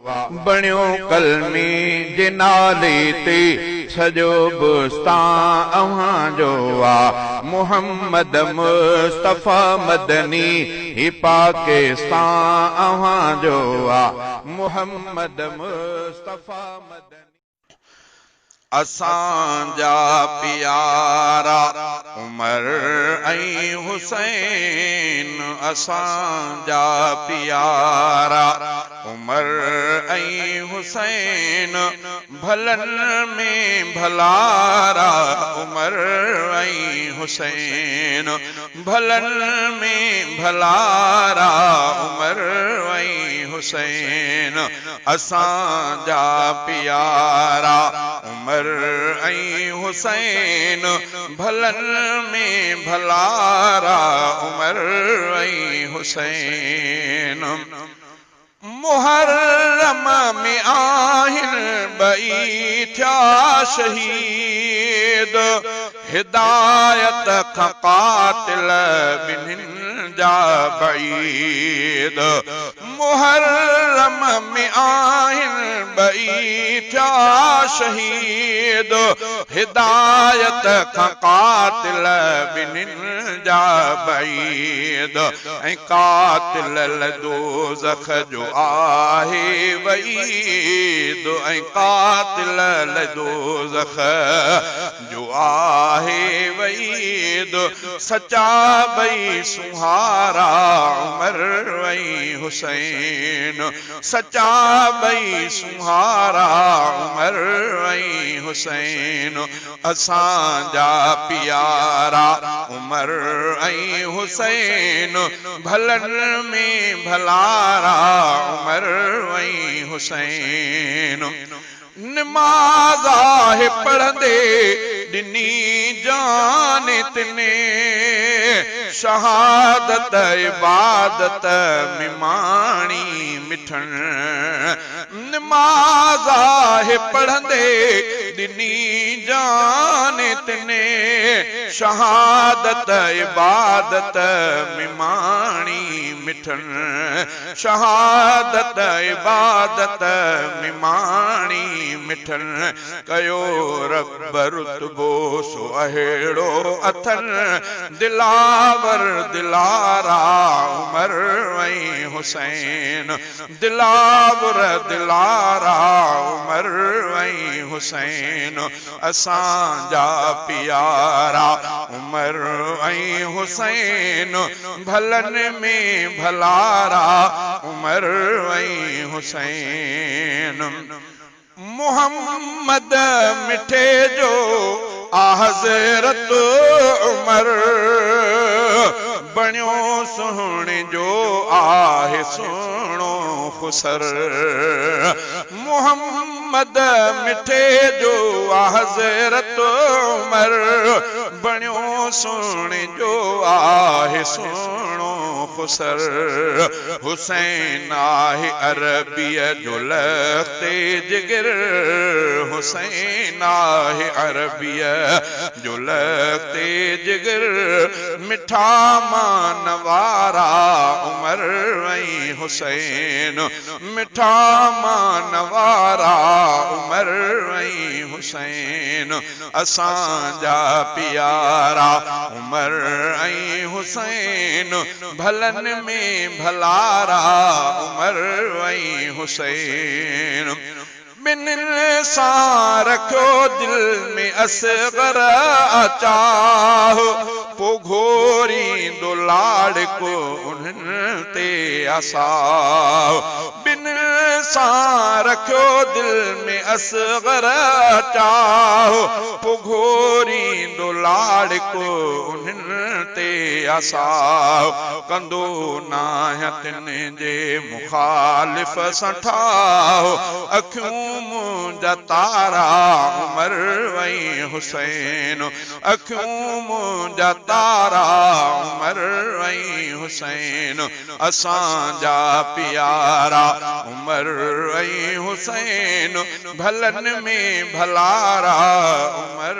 बणियो कलमी जे नाले ते सजो बुस्तान अव्हां जो आ। मुहम्मद मुस्तफा मदनी ही पाकिस्तान अव्हां जो आ। मुहम्मद मुस्तफा मदनी असांजा प्यारा उमर ऐं हुसैन, असांजा प्यारा उमर ऐं हुसैन, भलनि में भलारा उमर ऐं हुसैन, भलनि में भलारा उमर ऐं हुसैन, असांजा प्यारा उमर ऐं हुसैन, भलनि में भलारा उमर ऐं हुसैन। मुहर्रम में आहिनि ॿई थिया शहीद, हिदायत खां कातिल ॿिन्हिनि जा बईद। मुहर्रम में आहिनि ॿई थिया शहीद, हिदायत खां कातिल ॿिन्हिनि जा बईद। ऐं कातिल दोज़ख जो आहे वईद, ऐं कातिल दोज़ख जो आहे वईद। सचा बई सुहारा उमर ऐं हुसैन, सचा बई सुहारा उमर ऐं हुसैन, असांजा प्यारा उमर ऐं हुसैन, भलनि में भलारा उमर ऐं हुसैन। नमाज़ आहे पढ़ंदे ॾिनी जान तिने, शहादत इबादत में माणी मिठन। नमाज़ आहे पढ़ंदे ॾिनी जान तिने, शहादत इबादत में माणी मिठन। शहादत इबादत में माणी मिठन। कयो रब रुतबो सो अहिड़ो अथन, दिलावर दिलारा उमर ऐं हुसैन, दिलावर दिलारा उमर ऐं हुसैन, असांजा प्यारा उमर ऐं हुसैन, भलनि में भलारा उमर ऐं हुसैन। मुहम्मद मिठे जो आ हज़रत उमर, बणियो सुहिणे जो आहे सुहिणो खुसर। मुहम्मद मिठे जो आ हज़रत उमर, बणियो सुहिणे जो आहे सुहिणो खुसर। हुसैन आहे अरबीअ जो लख़्ते जिगर, हुसैन आहे अरबीअ जो लख़्ते जिगर। मिठा मान वारा उमर ऐं हुसैन, मिठा मान वारा उमर ऐं हुसैन, असांजा प्यारा उमर ऐं हुसैन, भलनि में भलारा उमर ऐं हुसैन। ॿिन्हिनि सां रखियो दिल में असगर चाह, पोइ घोरींदो लाड़को उन्हनि ते असां। ॿिन्हिनि सां रखियो दिल में असगर चाह, पोइ घोरींदो लाड़को उन्हनि ते असां। कंदो नाह तिन जे मुखालिफ़ सां ठाह, अखियूं मुंहिंजा तारा उमर ऐं हुसैन, अखियूं मुंहिंजा तारा उमर ऐं हुसैन, असांजा प्यारा उमर ऐं हुसैन, भलनि में भलारा उमर